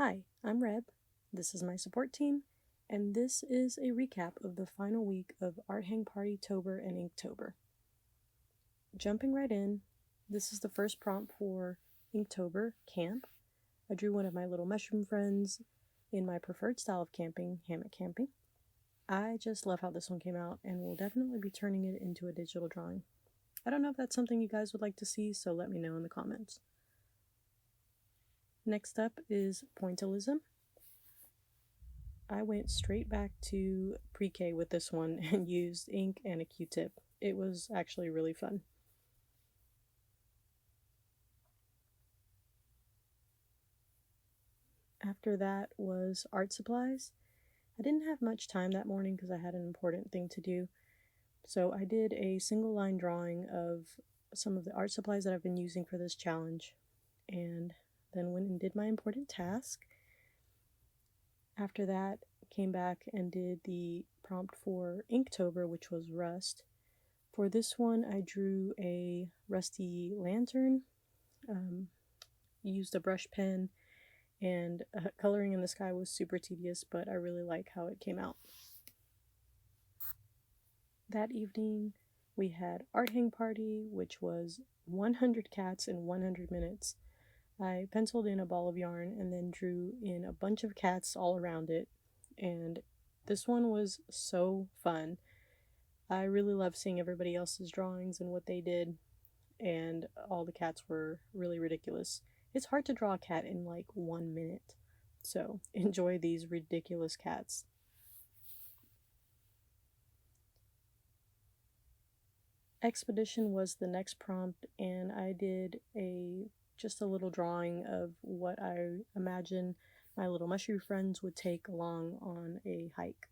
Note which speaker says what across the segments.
Speaker 1: Hi, I'm Reb, this is my support team, and this is a recap of the final week of Art Hang Party-tober and Inktober. Jumping right in, this is the first prompt for Inktober, Camp. I drew one of my little mushroom friends in my preferred style of camping, hammock camping. I just love how this one came out and will definitely be turning it into a digital drawing. I don't know if that's something you guys would like to see, so let me know in the comments. Next up is Pointillism. I went straight back to pre-K with this one and used ink and a Q-tip. It was actually really fun. After that was art supplies. I didn't have much time that morning because I had an important thing to do, so I did a single line drawing of some of the art supplies that I've been using for this challenge, and then went and did my important task. After that, came back and did the prompt for Inktober, which was Rust. For this one, I drew a rusty lantern, used a brush pen, and coloring in the sky was super tedious, but I really like how it came out. That evening, we had Art Hang Party, which was 100 cats in 100 minutes. I penciled in a ball of yarn and then drew in a bunch of cats all around it, and this one was so fun. I really love seeing everybody else's drawings and what they did, and all the cats were really ridiculous. It's hard to draw a cat in like 1 minute, so enjoy these ridiculous cats. Expedition was the next prompt, and I did just a little drawing of what I imagine my little mushroom friends would take along on a hike.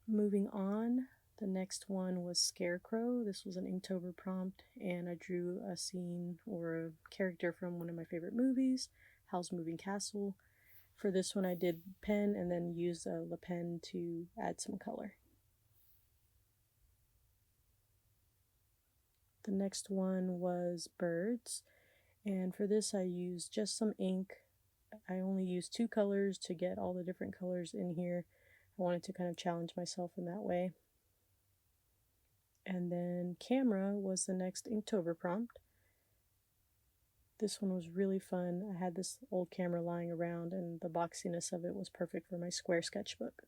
Speaker 1: Moving on, the next one was Scarecrow. This was an Inktober prompt, and I drew a scene or a character from one of my favorite movies, Howl's Moving Castle. For this one, I did pen and then used a Le Pen to add some color. The next one was birds, and for this I used just some ink. I only used 2 colors to get all the different colors in here. I wanted to kind of challenge myself in that way. And then camera was the next Inktober prompt. This one was really fun. I had this old camera lying around, and the boxiness of it was perfect for my square sketchbook.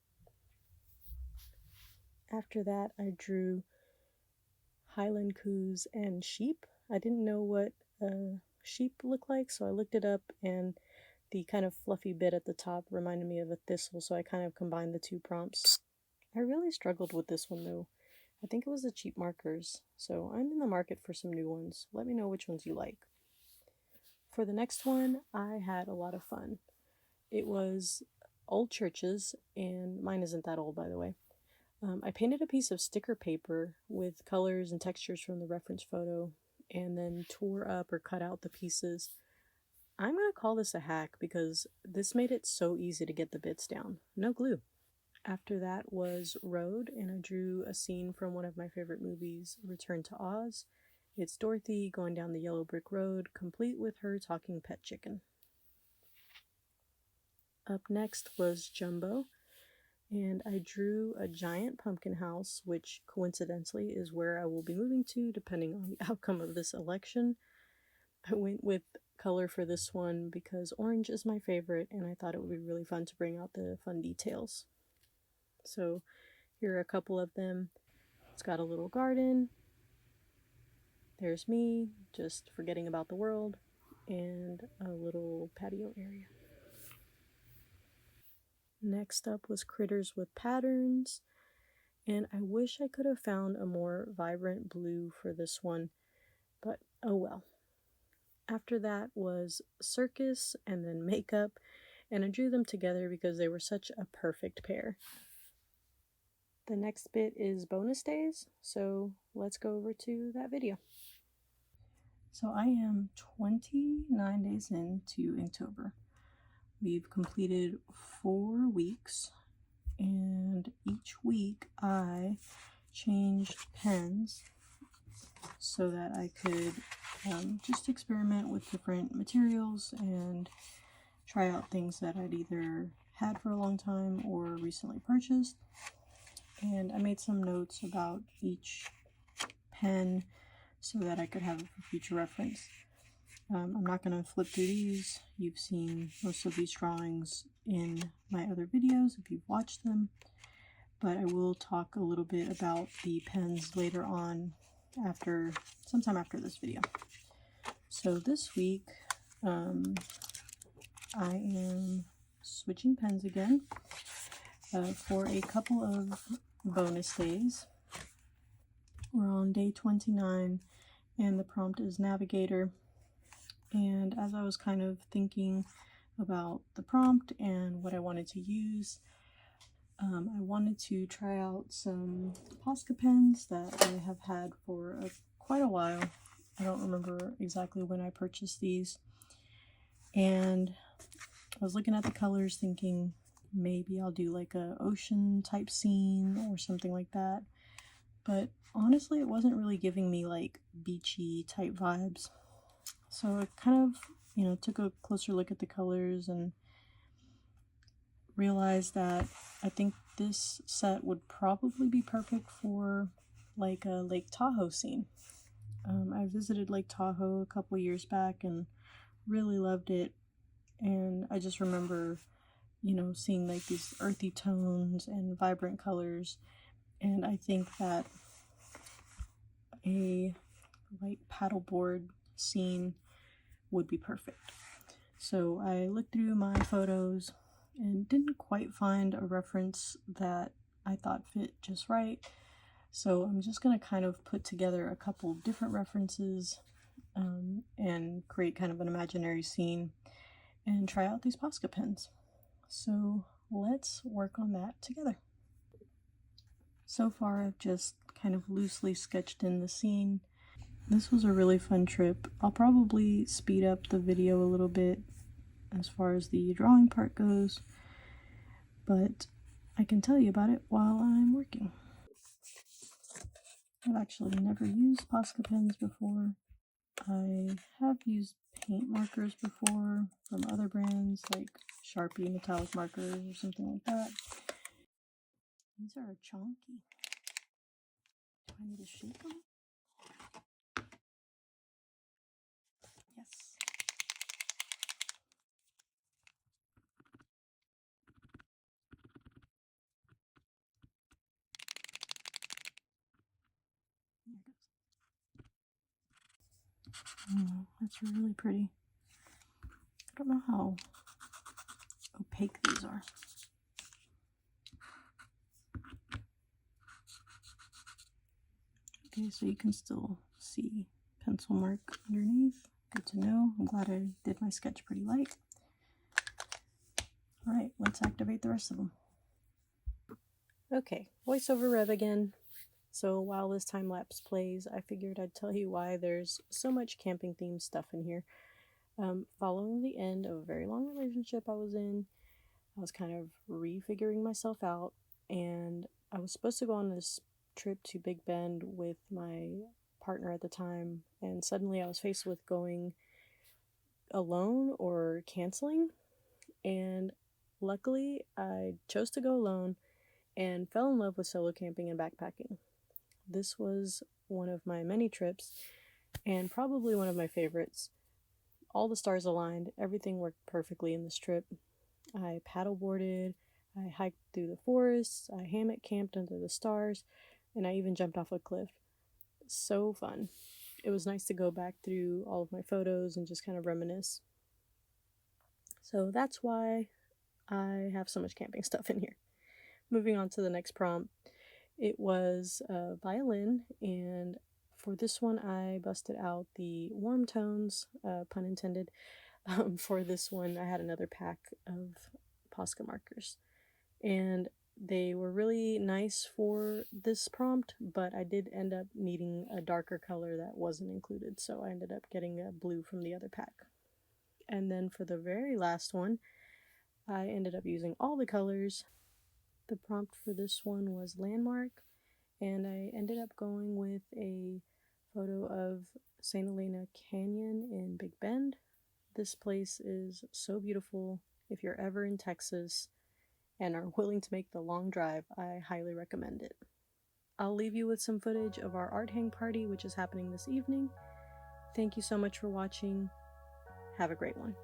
Speaker 1: After that, I drew Highland coos and sheep. I didn't know what sheep looked like, so I looked it up, and the kind of fluffy bit at the top reminded me of a thistle, so I kind of combined the 2 prompts. I really struggled with this one though. I think it was the cheap markers, so I'm in the market for some new ones. Let me know which ones you like. For the next one, I had a lot of fun. It was old churches, and mine isn't that old, by the way. I painted a piece of sticker paper with colors and textures from the reference photo, and then tore up or cut out the pieces. I'm going to call this a hack because this made it so easy to get the bits down. No glue. After that was Road, and I drew a scene from one of my favorite movies, Return to Oz. It's Dorothy going down the yellow brick road, complete with her talking pet chicken. Up next was Jumbo, and I drew a giant pumpkin house, which coincidentally is where I will be moving to depending on the outcome of this election. I went with color for this one because orange is my favorite, and I thought it would be really fun to bring out the fun details. So here are a couple of them. It's got a little garden. There's me, just forgetting about the world, and a little patio area. Next up was Critters with Patterns, and I wish I could have found a more vibrant blue for this one, but oh well. After that was Circus and then Makeup, and I drew them together because they were such a perfect pair. The next bit is bonus days, so let's go over to that video. So I am 29 days into Inktober. We've completed 4 weeks, and each week I changed pens so that I could just experiment with different materials and try out things that I'd either had for a long time or recently purchased. And I made some notes about each pen so that I could have it for future reference. I'm not going to flip through these. You've seen most of these drawings in my other videos if you've watched them, but I will talk a little bit about the pens later on, sometime after this video. So this week, I am switching pens again for a couple of bonus days. We're on day 29 and the prompt is Navigator. And as I was kind of thinking about the prompt and what I wanted to use, I wanted to try out some Posca pens that I have had for quite a while. I don't remember exactly when I purchased these. And I was looking at the colors thinking maybe I'll do like a ocean type scene or something like that. But honestly, it wasn't really giving me like beachy type vibes. So I kind of, took a closer look at the colors and realized that I think this set would probably be perfect for like a Lake Tahoe scene. I visited Lake Tahoe a couple years back and really loved it. And I just remember, seeing like these earthy tones and vibrant colors. And I think that a like paddleboard scene would be perfect. So I looked through my photos and didn't quite find a reference that I thought fit just right. So I'm just going to kind of put together a couple different references and create kind of an imaginary scene and try out these Posca pens. So let's work on that together. So far I've just kind of loosely sketched in the scene. This was a really fun trip. I'll probably speed up the video a little bit as far as the drawing part goes, but I can tell you about it while I'm working. I've actually never used Posca pens before. I have used paint markers before from other brands like Sharpie metallic markers or something like that. These are chunky. Do I need to shake them? Yes. There it goes. Oh, that's really pretty. I don't know how opaque these are. Okay, so you can still see pencil mark underneath. Good to know. I'm glad I did my sketch pretty light. Alright, let's activate the rest of them. Okay, voiceover rev again. So while this time lapse plays, I figured I'd tell you why there's so much camping themed stuff in here. Following the end of a very long relationship I was in, I was kind of refiguring myself out, and I was supposed to go on this trip to Big Bend with my partner at the time, and suddenly I was faced with going alone or canceling, and luckily I chose to go alone and fell in love with solo camping and backpacking. This was one of my many trips and probably one of my favorites. All the stars aligned, everything worked perfectly in this trip. I paddleboarded, I hiked through the forests, I hammock camped under the stars, and I even jumped off a cliff. So fun. It was nice to go back through all of my photos and just kind of reminisce. So that's why I have so much camping stuff in here. Moving on to the next prompt. It was a violin, and for this one I busted out the warm tones, pun intended. For this one I had another pack of Posca markers, and they were really nice for this prompt, but I did end up needing a darker color that wasn't included, so I ended up getting a blue from the other pack. And then for the very last one, I ended up using all the colors. The prompt for this one was Landmark, and I ended up going with a photo of St. Helena Canyon in Big Bend. This place is so beautiful. If you're ever in Texas and are willing to make the long drive, I highly recommend it. I'll leave you with some footage of our art hang party, which is happening this evening. Thank you so much for watching. Have a great one.